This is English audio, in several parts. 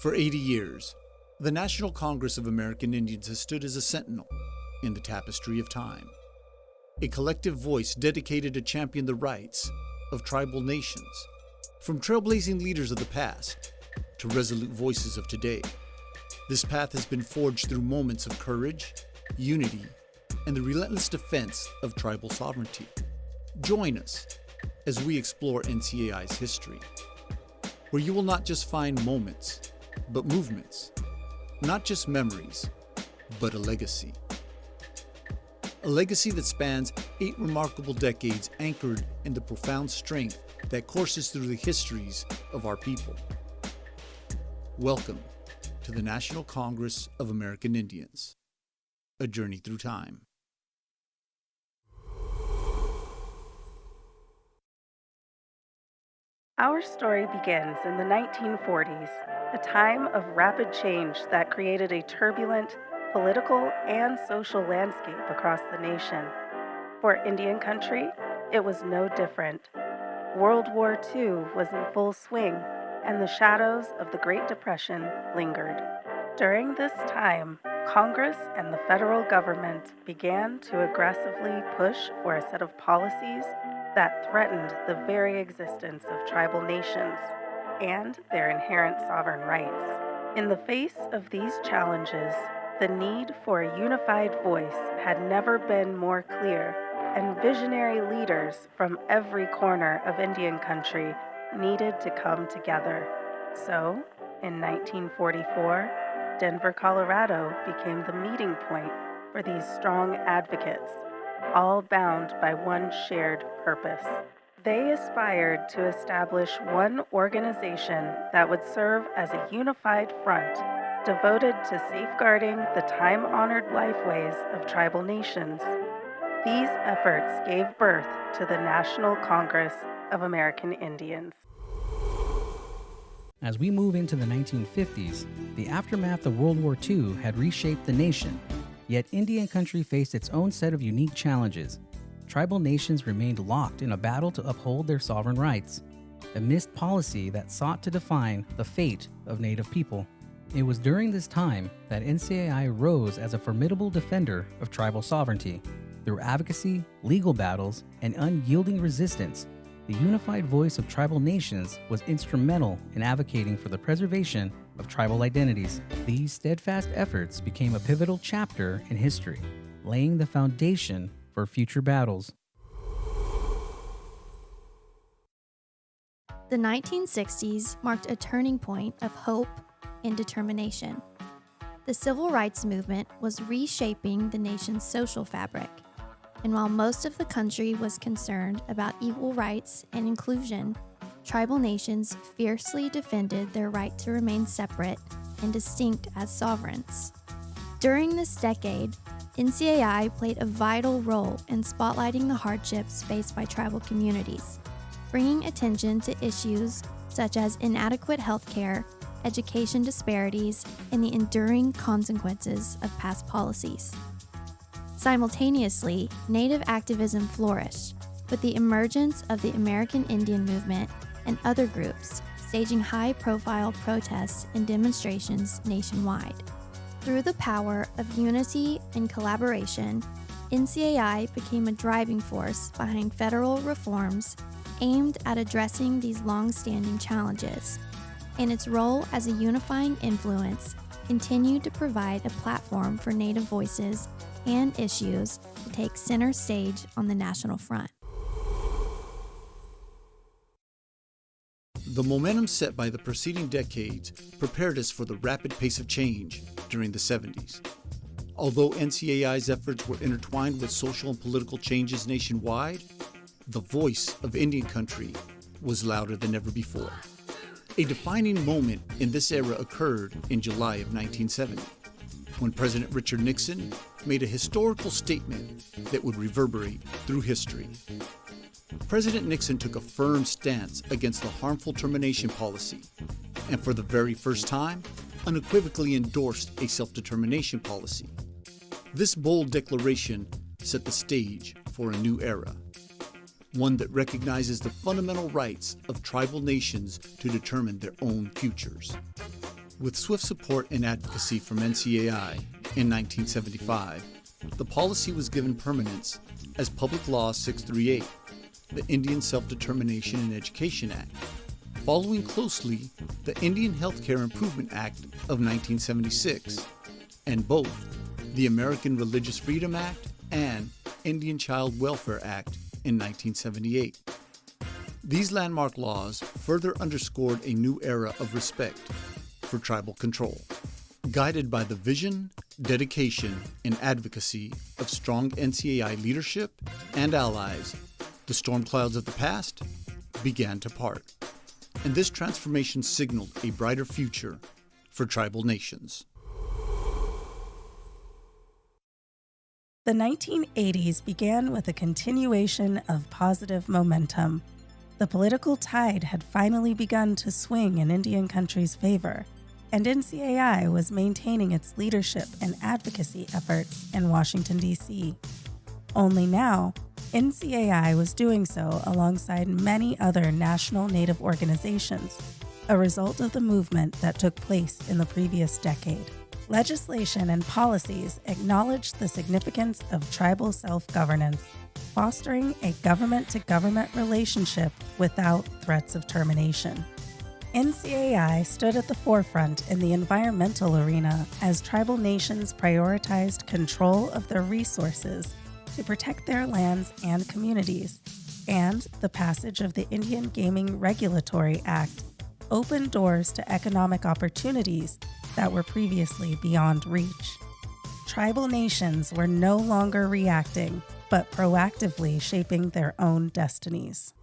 For 80 years, the National Congress of American Indians has stood as a sentinel in the tapestry of time, a collective voice dedicated to champion the rights of tribal nations, from trailblazing leaders of the past to resolute voices of today. This path has been forged through moments of courage, unity, and the relentless defense of tribal sovereignty. Join us as we explore NCAI's history, where you will not just find moments, but movements, not just memories, but a legacy. A legacy that spans 8 remarkable decades anchored in the profound strength that courses through the histories of our people. Welcome to the National Congress of American Indians, a journey through time. Our story begins in the 1940s, a time of rapid change that created a turbulent political and social landscape across the nation. For Indian country, it was no different. World War II was in full swing, and the shadows of the Great Depression lingered. During this time, Congress and the federal government began to aggressively push for a set of policies that threatened the very existence of tribal nations and their inherent sovereign rights. In the face of these challenges, the need for a unified voice had never been more clear, and visionary leaders from every corner of Indian country needed to come together. So, in 1944, Denver, Colorado became the meeting point for these strong advocates, all bound by one shared purpose. They aspired to establish one organization that would serve as a unified front devoted to safeguarding the time-honored lifeways of tribal nations. These efforts gave birth to the National Congress of American Indians. As we move into the 1950s, the aftermath of World War II had reshaped the nation, yet Indian country faced its own set of unique challenges. Tribal nations remained locked in a battle to uphold their sovereign rights, amidst policy that sought to define the fate of Native people. It was during this time that NCAI rose as a formidable defender of tribal sovereignty. Through advocacy, legal battles, and unyielding resistance, the unified voice of tribal nations was instrumental in advocating for the preservation of tribal identities. These steadfast efforts became a pivotal chapter in history, laying the foundation for future battles. The 1960s marked a turning point of hope and determination. The civil rights movement was reshaping the nation's social fabric, and while most of the country was concerned about equal rights and inclusion, tribal nations fiercely defended their right to remain separate and distinct as sovereigns. During this decade, NCAI played a vital role in spotlighting the hardships faced by tribal communities, bringing attention to issues such as inadequate health care, education disparities, and the enduring consequences of past policies. Simultaneously, Native activism flourished, with the emergence of the American Indian movement and other groups staging high-profile protests and demonstrations nationwide. Through the power of unity and collaboration, NCAI became a driving force behind federal reforms aimed at addressing these long-standing challenges, and its role as a unifying influence continued to provide a platform for Native voices and issues to take center stage on the national front. The momentum set by the preceding decades prepared us for the rapid pace of change during the 70s. Although NCAI's efforts were intertwined with social and political changes nationwide, the voice of Indian country was louder than ever before. A defining moment in this era occurred in July of 1970, when President Richard Nixon made a historical statement that would reverberate through history. President Nixon took a firm stance against the harmful termination policy, and for the very first time, unequivocally endorsed a self-determination policy. This bold declaration set the stage for a new era, one that recognizes the fundamental rights of tribal nations to determine their own futures. With swift support and advocacy from NCAI in 1975, the policy was given permanence as Public Law 638, the Indian Self-Determination and Education Act, following closely the Indian Healthcare Improvement Act of 1976, and both the American Religious Freedom Act and Indian Child Welfare Act in 1978. These landmark laws further underscored a new era of respect for tribal control. Guided by the vision, dedication, and advocacy of strong NCAI leadership and allies, the storm clouds of the past began to part, and this transformation signaled a brighter future for tribal nations. The 1980s began with a continuation of positive momentum. The political tide had finally begun to swing in Indian country's favor, and NCAI was maintaining its leadership and advocacy efforts in Washington, D.C. Only now, NCAI was doing so alongside many other national Native organizations, a result of the movement that took place in the previous decade. Legislation and policies acknowledged the significance of tribal self-governance, fostering a government-to-government relationship without threats of termination. NCAI stood at the forefront in the environmental arena as tribal nations prioritized control of their resources to protect their lands and communities, and the passage of the Indian Gaming Regulatory Act opened doors to economic opportunities that were previously beyond reach. Tribal nations were no longer reacting, but proactively shaping their own destinies.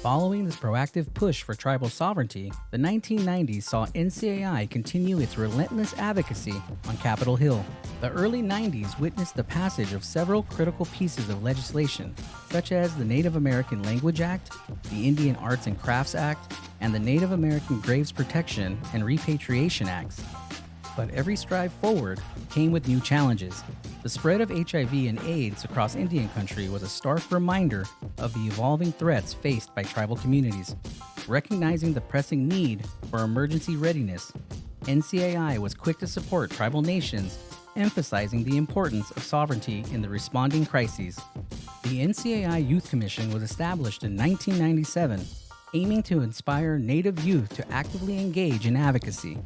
Following this proactive push for tribal sovereignty, the 1990s saw NCAI continue its relentless advocacy on Capitol Hill. The early 90s witnessed the passage of several critical pieces of legislation, such as the Native American Language Act, the Indian Arts and Crafts Act, and the Native American Graves Protection and Repatriation Acts. But every stride forward came with new challenges. The spread of HIV and AIDS across Indian country was a stark reminder of the evolving threats faced by tribal communities. Recognizing the pressing need for emergency readiness, NCAI was quick to support tribal nations, emphasizing the importance of sovereignty in the responding crises. The NCAI Youth Commission was established in 1997, aiming to inspire Native youth to actively engage in advocacy.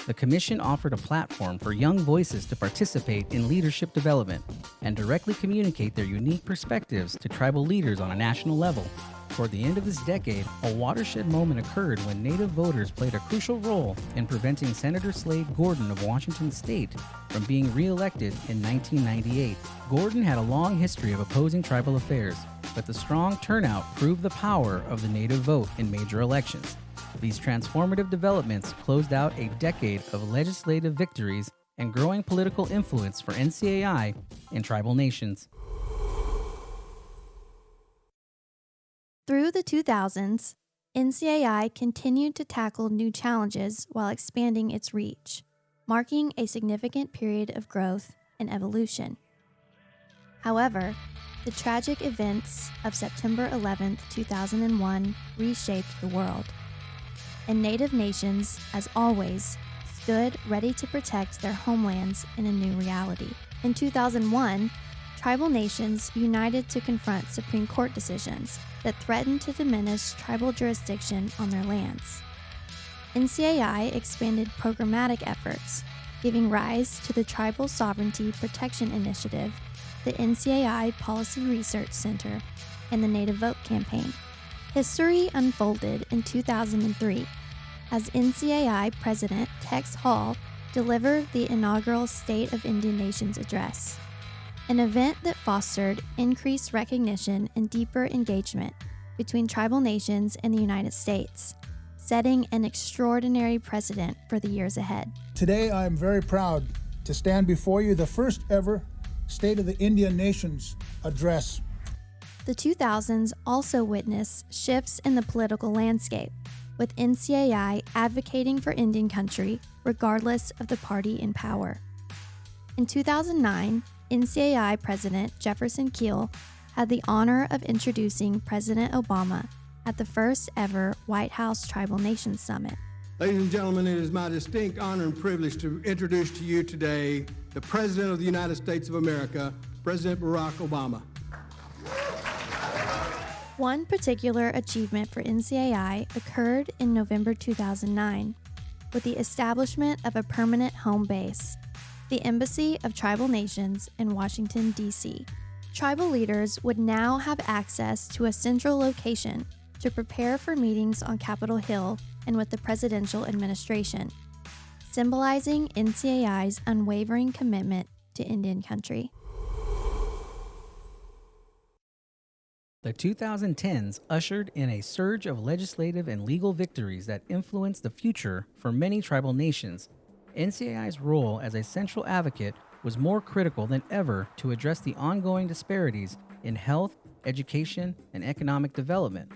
The Commission offered a platform for young voices to participate in leadership development and directly communicate their unique perspectives to tribal leaders on a national level. Toward the end of this decade, a watershed moment occurred when Native voters played a crucial role in preventing Senator Slade Gordon of Washington State from being re-elected in 1998. Gordon had a long history of opposing tribal affairs, but the strong turnout proved the power of the Native vote in major elections. These transformative developments closed out a decade of legislative victories and growing political influence for NCAI in tribal nations. Through the 2000s, NCAI continued to tackle new challenges while expanding its reach, marking a significant period of growth and evolution. However, the tragic events of September 11, 2001 reshaped the world, and Native nations, as always, stood ready to protect their homelands in a new reality. In 2001, tribal nations united to confront Supreme Court decisions that threatened to diminish tribal jurisdiction on their lands. NCAI expanded programmatic efforts, giving rise to the Tribal Sovereignty Protection Initiative, the NCAI Policy Research Center, and the Native Vote Campaign. History unfolded in 2003 as NCAI President Tex Hall delivered the inaugural State of Indian Nations Address, an event that fostered increased recognition and deeper engagement between tribal nations and the United States, setting an extraordinary precedent for the years ahead. Today, I am very proud to stand before you, the first ever State of the Indian Nations Address. The 2000s also witnessed shifts in the political landscape, with NCAI advocating for Indian country regardless of the party in power. In 2009, NCAI President Jefferson Keel had the honor of introducing President Obama at the first ever White House Tribal Nations Summit. Ladies and gentlemen, it is my distinct honor and privilege to introduce to you today the President of the United States of America, President Barack Obama. One particular achievement for NCAI occurred in November 2009 with the establishment of a permanent home base, the Embassy of Tribal Nations in Washington, D.C. Tribal leaders would now have access to a central location to prepare for meetings on Capitol Hill and with the presidential administration, symbolizing NCAI's unwavering commitment to Indian country. The 2010s ushered in a surge of legislative and legal victories that influenced the future for many tribal nations. NCAI's role as a central advocate was more critical than ever to address the ongoing disparities in health, education, and economic development.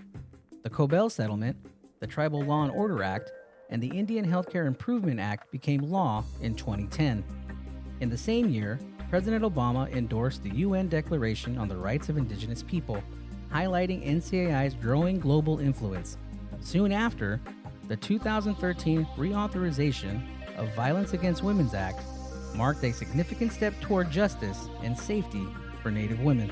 The Cobell Settlement, the Tribal Law and Order Act, and the Indian Healthcare Improvement Act became law in 2010. In the same year, President Obama endorsed the UN Declaration on the Rights of Indigenous People, highlighting NCAI's growing global influence. Soon after, the 2013 reauthorization of Violence Against Women's Act marked a significant step toward justice and safety for Native women.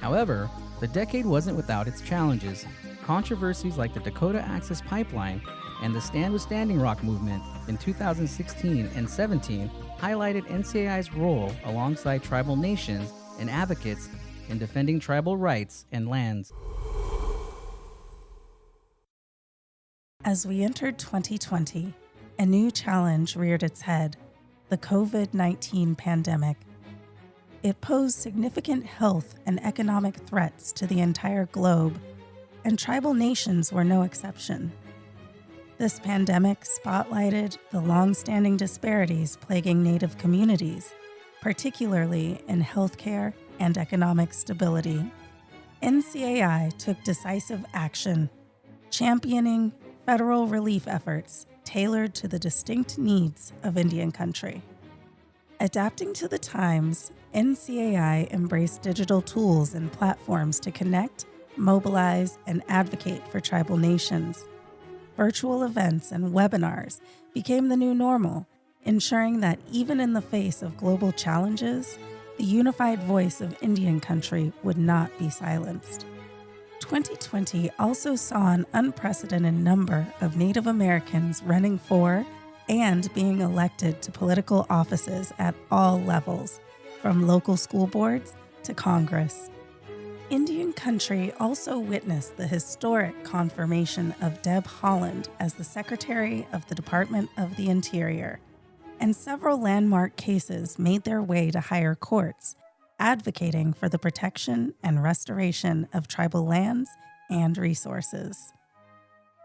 However, the decade wasn't without its challenges. Controversies like the Dakota Access Pipeline and the Stand with Standing Rock movement in 2016 and 17 highlighted NCAI's role alongside tribal nations and advocates in defending tribal rights and lands. As we entered 2020, a new challenge reared its head: the COVID-19 pandemic. It posed significant health and economic threats to the entire globe, and tribal nations were no exception. This pandemic spotlighted the long-standing disparities plaguing Native communities, particularly in healthcare and economic stability. NCAI took decisive action, championing federal relief efforts tailored to the distinct needs of Indian country. Adapting to the times, NCAI embraced digital tools and platforms to connect, mobilize, and advocate for tribal nations. Virtual events and webinars became the new normal, ensuring that even in the face of global challenges, the unified voice of Indian country would not be silenced. 2020 also saw an unprecedented number of Native Americans running for and being elected to political offices at all levels, from local school boards to Congress. Indian country also witnessed the historic confirmation of Deb Haaland as the Secretary of the Department of the Interior, and several landmark cases made their way to higher courts, advocating for the protection and restoration of tribal lands and resources.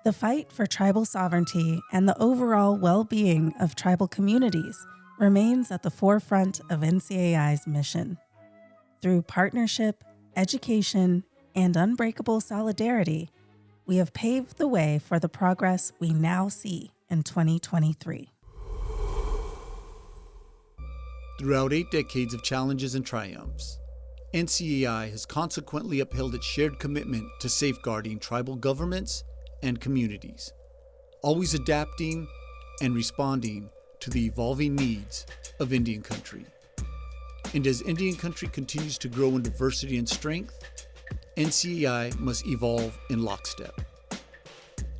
The fight for tribal sovereignty and the overall well-being of tribal communities remains at the forefront of NCAI's mission. Through partnership, education, and unbreakable solidarity, we have paved the way for the progress we now see in 2023. Throughout 8 decades of challenges and triumphs, NCAI has consequently upheld its shared commitment to safeguarding tribal governments and communities, always adapting and responding to the evolving needs of Indian country. And as Indian country continues to grow in diversity and strength, NCAI must evolve in lockstep.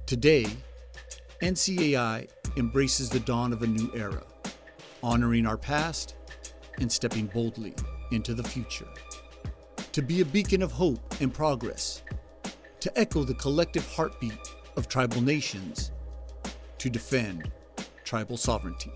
Today, NCAI embraces the dawn of a new era, honoring our past and stepping boldly into the future. To be a beacon of hope and progress, to echo the collective heartbeat of tribal nations, to defend tribal sovereignty.